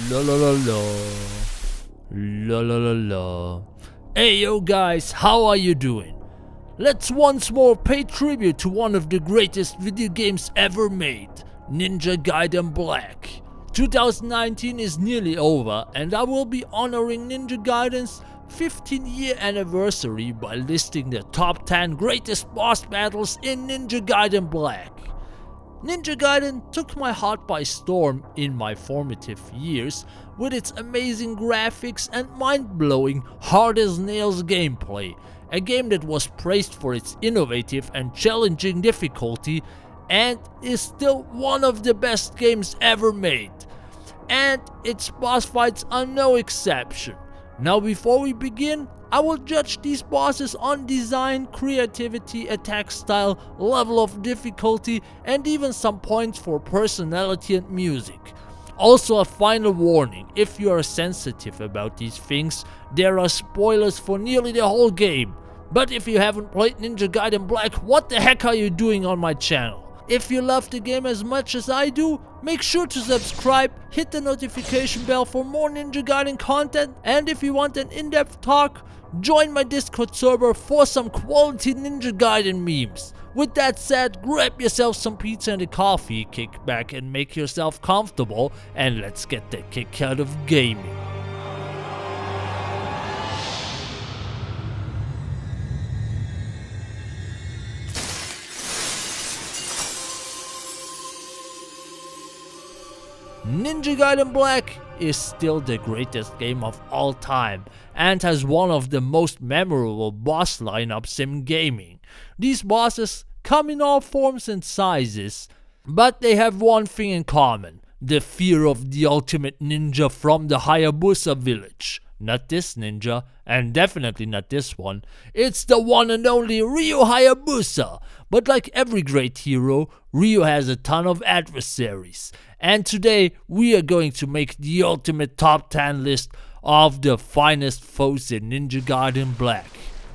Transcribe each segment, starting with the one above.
La la la la. La la la la. Hey yo guys, how are you doing? Let's once more pay tribute to one of the greatest video games ever made, Ninja Gaiden Black. 2019 is nearly over and I will be honoring Ninja Gaiden's 15-year anniversary by listing the top 10 greatest boss battles in Ninja Gaiden Black. Ninja Gaiden took my heart by storm in my formative years with its amazing graphics and mind-blowing hard-as-nails gameplay, a game that was praised for its innovative and challenging difficulty and is still one of the best games ever made. And its boss fights are no exception. Now before we begin, I will judge these bosses on design, creativity, attack style, level of difficulty, and even some points for personality and music. Also a final warning, if you are sensitive about these things, there are spoilers for nearly the whole game. But if you haven't played Ninja Gaiden Black, what the heck are you doing on my channel? If you love the game as much as I do, make sure to subscribe, hit the notification bell for more Ninja Gaiden content, and if you want an in-depth talk, join my Discord server for some quality Ninja Gaiden memes. With that said, grab yourself some pizza and a coffee, kick back and make yourself comfortable, and let's get the kick out of gaming. Ninja Gaiden Black is still the greatest game of all time and has one of the most memorable boss lineups in gaming. These bosses come in all forms and sizes, but they have one thing in common: the fear of the ultimate ninja from the Hayabusa village. Not this ninja, and definitely not this one. It's the one and only Ryu Hayabusa. But like every great hero, Ryu has a ton of adversaries. And today we are going to make the ultimate top 10 list of the finest foes in Ninja Gaiden Black.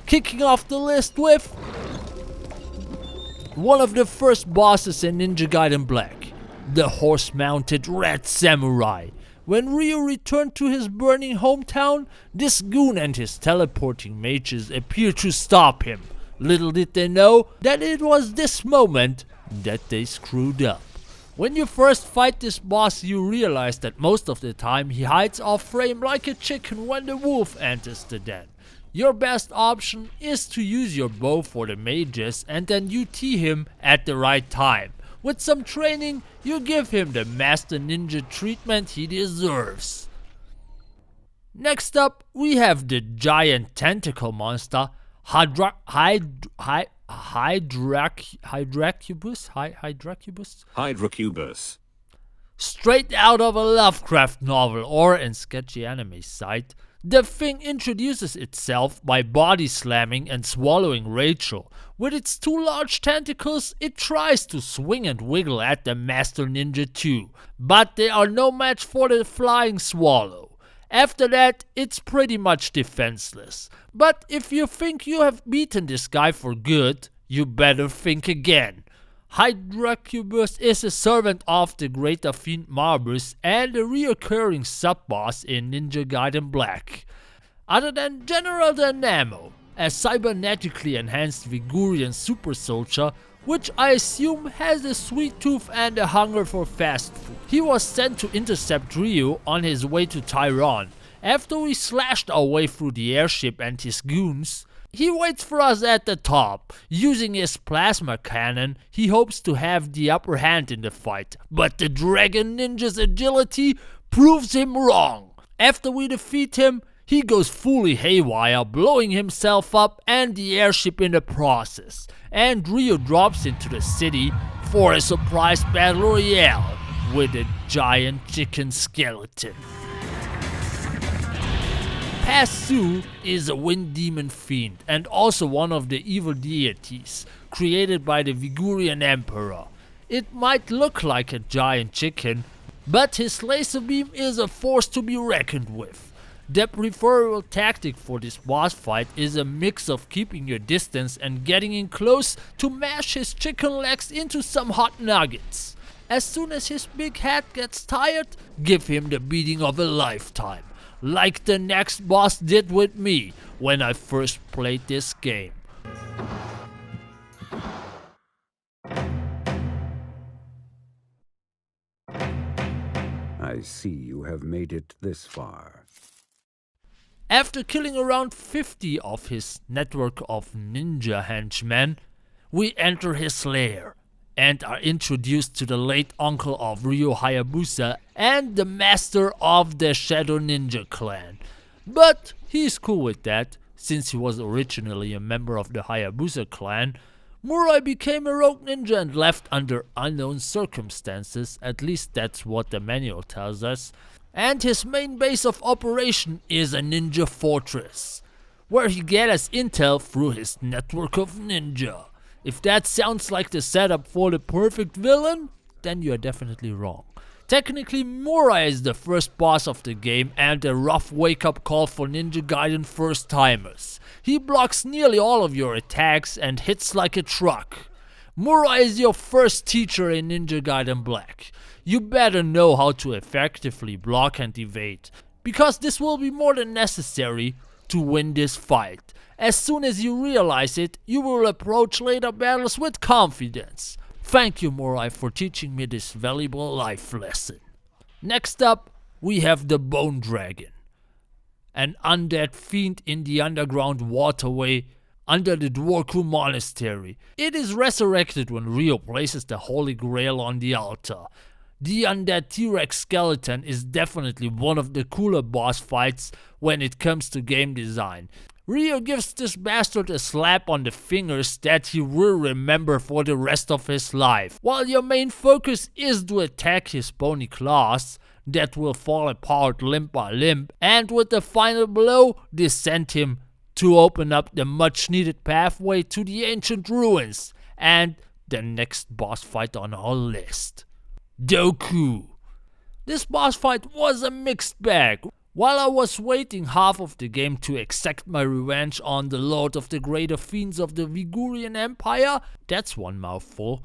Kicking off the list with one of the first bosses in Ninja Gaiden Black, the horse-mounted Red Samurai. When Ryu returned to his burning hometown, this goon and his teleporting mages appeared to stop him. Little did they know that it was this moment that they screwed up. When you first fight this boss, you realize that most of the time he hides off frame like a chicken when the wolf enters the den. Your best option is to use your bow for the mages and then UT him at the right time. With some training, you give him the Master Ninja treatment he deserves. Next up, we have the giant tentacle monster, Hydra Cubist. Straight out of a Lovecraft novel or in sketchy anime site, the thing introduces itself by body slamming and swallowing Rachel. With its two large tentacles, it tries to swing and wiggle at the Master Ninja too, but they are no match for the flying swallow. After that, it's pretty much defenseless. But if you think you have beaten this guy for good, you better think again. Hydra Cubist is a servant of the Greater Fiend Marbus and a reoccurring sub-boss in Ninja Gaiden Black. Other than General Dynamo, a cybernetically enhanced Victorian super soldier, which I assume has a sweet tooth and a hunger for fast food. He was sent to intercept Ryu on his way to Tyrone. After we slashed our way through the airship and his goons, he waits for us at the top. Using his plasma cannon, he hopes to have the upper hand in the fight, but the Dragon Ninja's agility proves him wrong. After we defeat him, he goes fully haywire, blowing himself up and the airship in the process. And Ryu drops into the city for a surprise battle royale with a giant chicken skeleton. Pasu is a wind demon fiend and also one of the evil deities created by the Victorian emperor. It might look like a giant chicken, but his laser beam is a force to be reckoned with. The preferable tactic for this boss fight is a mix of keeping your distance and getting in close to mash his chicken legs into some hot nuggets. As soon as his big head gets tired, give him the beating of a lifetime, like the next boss did with me when I first played this game. I see you have made it this far. After killing around 50 of his network of ninja henchmen, we enter his lair and are introduced to the late uncle of Ryo Hayabusa and the master of the Shadow Ninja clan. But he's cool with that, since he was originally a member of the Hayabusa clan. Mora became a rogue ninja and left under unknown circumstances, at least that's what the manual tells us. And his main base of operation is a ninja fortress, where he gathers intel through his network of ninja. If that sounds like the setup for the perfect villain, then you are definitely wrong. Technically, Mora is the first boss of the game and a rough wake-up call for Ninja Gaiden first-timers. He blocks nearly all of your attacks and hits like a truck. Mora is your first teacher in Ninja Gaiden Black. You better know how to effectively block and evade, because this will be more than necessary to win this fight. As soon as you realize it, you will approach later battles with confidence. Thank you, Mora, for teaching me this valuable life lesson. Next up, we have the Bone Dragon, an undead fiend in the underground waterway under the Doku monastery. It is resurrected when Ryo places the Holy Grail on the altar. The undead T-Rex skeleton is definitely one of the cooler boss fights when it comes to game design. Ryo gives this bastard a slap on the fingers that he will remember for the rest of his life. While your main focus is to attack his bony claws that will fall apart limb by limb, and with the final blow descend him to open up the much needed pathway to the ancient ruins and the next boss fight on our list, Doku. This boss fight was a mixed bag. While I was waiting half of the game to exact my revenge on the Lord of the Greater Fiends of the Victorian Empire, that's one mouthful,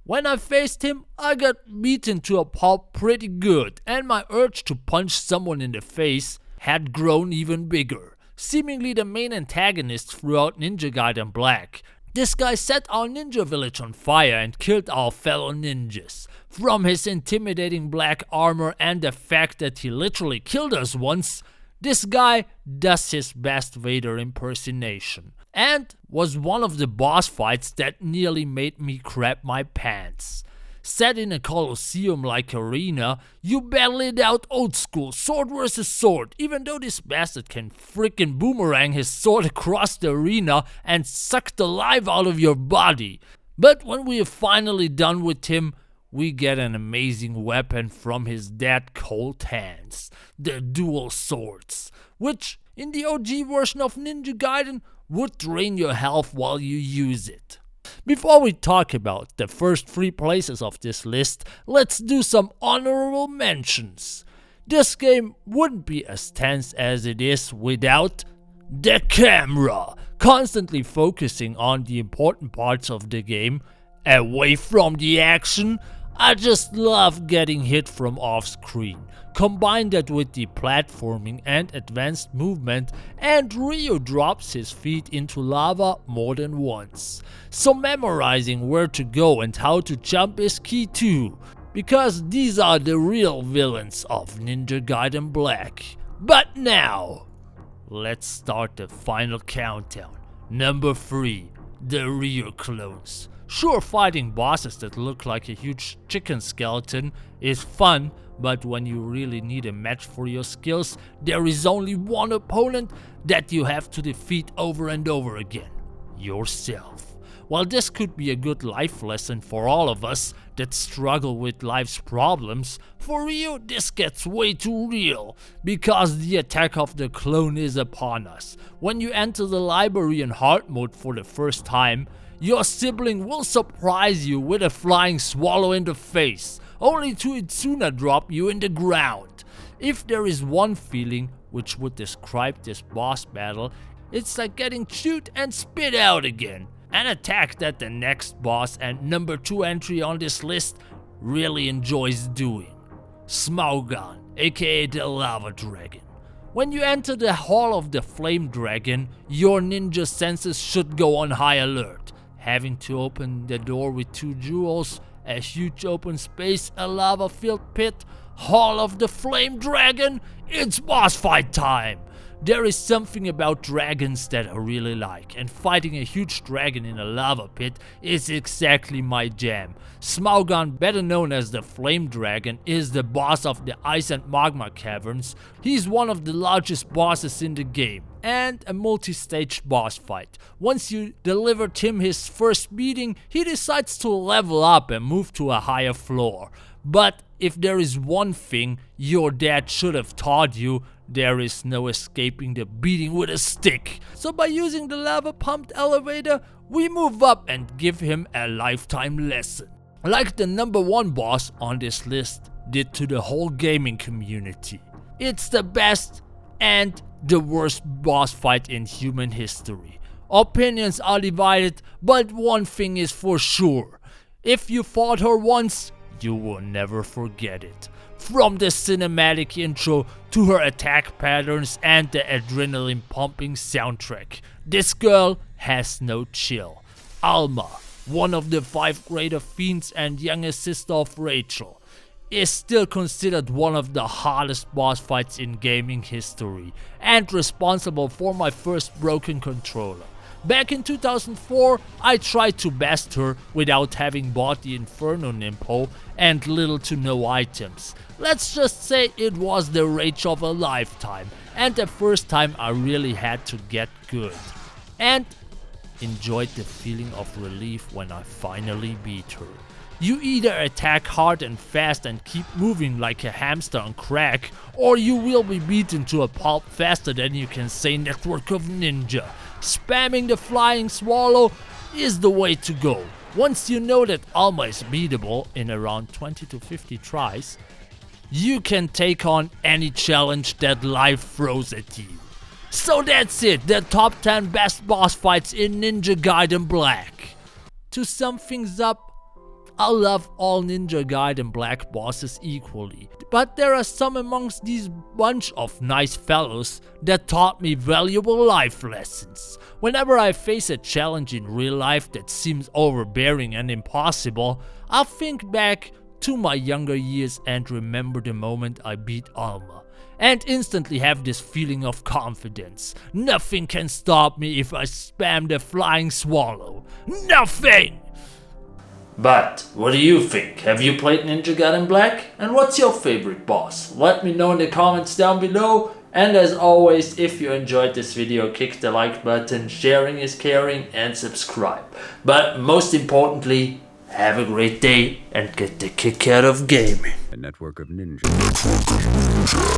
when I faced him, I got beaten to a pulp pretty good, and my urge to punch someone in the face had grown even bigger. Seemingly the main antagonist throughout Ninja Gaiden Black. This guy set our ninja village on fire and killed our fellow ninjas. From his intimidating black armor and the fact that he literally killed us once, this guy does his best Vader impersonation. And was one of the boss fights that nearly made me crap my pants. Set in a Colosseum-like arena, you battle it out old school, sword versus sword, even though this bastard can frickin' boomerang his sword across the arena and suck the life out of your body. But when we are finally done with him, we get an amazing weapon from his dead cold hands, the dual swords, which in the OG version of Ninja Gaiden would drain your health while you use it. Before we talk about the first 3 places of this list, let's do some honorable mentions. This game wouldn't be as tense as it is without the camera, constantly focusing on the important parts of the game, away from the action. I just love getting hit from off screen. Combine that with the platforming and advanced movement, and Ryo drops his feet into lava more than once. So memorizing where to go and how to jump is key too, because these are the real villains of Ninja Gaiden Black. But now, let's start the final countdown. Number 3, the Ryo clones. Sure, fighting bosses that look like a huge chicken skeleton is fun, but when you really need a match for your skills, there is only one opponent that you have to defeat over and over again: yourself. While this could be a good life lesson for all of us that struggle with life's problems, for Ryo this gets way too real, because the attack of the clone is upon us. When you enter the library in hard mode for the first time, your sibling will surprise you with a flying swallow in the face, only to Itsuna drop you in the ground. If there is one feeling which would describe this boss battle, it's like getting chewed and spit out again. An attack that the next boss and number 2 entry on this list really enjoys doing. Smauggan, aka the Lava Dragon. When you enter the Hall of the Flame Dragon, your ninja senses should go on high alert. Having to open the door with 2 jewels, a huge open space, a lava-filled pit, Hall of the Flame Dragon, it's boss fight time! There is something about dragons that I really like, and fighting a huge dragon in a lava pit is exactly my jam. Smauggan, better known as the Flame Dragon, is the boss of the Ice and Magma Caverns. He's one of the largest bosses in the game, and a multi-staged boss fight. Once you delivered him his first beating, he decides to level up and move to a higher floor. But if there is one thing your dad should have taught you, there is no escaping the beating with a stick. So by using the lava pumped elevator, we move up and give him a lifetime lesson. Like the number 1 boss on this list did to the whole gaming community. It's the best and the worst boss fight in human history. Opinions are divided, but one thing is for sure. If you fought her once, you will never forget it. From the cinematic intro to her attack patterns and the adrenaline pumping soundtrack, this girl has no chill. Alma, one of the 5 greater fiends and youngest sister of Rachel, is still considered one of the hardest boss fights in gaming history and responsible for my first broken controller. Back in 2004, I tried to best her without having bought the Inferno Nimpo and little to no items. Let's just say it was the rage of a lifetime, and the first time I really had to get good. And enjoyed the feeling of relief when I finally beat her. You either attack hard and fast and keep moving like a hamster on crack, or you will be beaten to a pulp faster than you can say Network of Ninja. Spamming the flying swallow is the way to go. Once you know that Alma is beatable in around 20 to 50 tries, you can take on any challenge that life throws at you. So that's it, the top 10 best boss fights in Ninja Gaiden Black. To sum things up, I love all Ninja Gaiden Black bosses equally, but there are some amongst these bunch of nice fellows that taught me valuable life lessons. Whenever I face a challenge in real life that seems overbearing and impossible, I think back to my younger years and remember the moment I beat Alma, and instantly have this feeling of confidence. Nothing can stop me if I spam the flying swallow. Nothing! But what do you think? Have you played Ninja Gaiden Black? And what's your favorite boss? Let me know in the comments down below. And as always, if you enjoyed this video, kick the like button, sharing is caring, and subscribe. But most importantly, have a great day and get the kick out of gaming. A network of ninjas.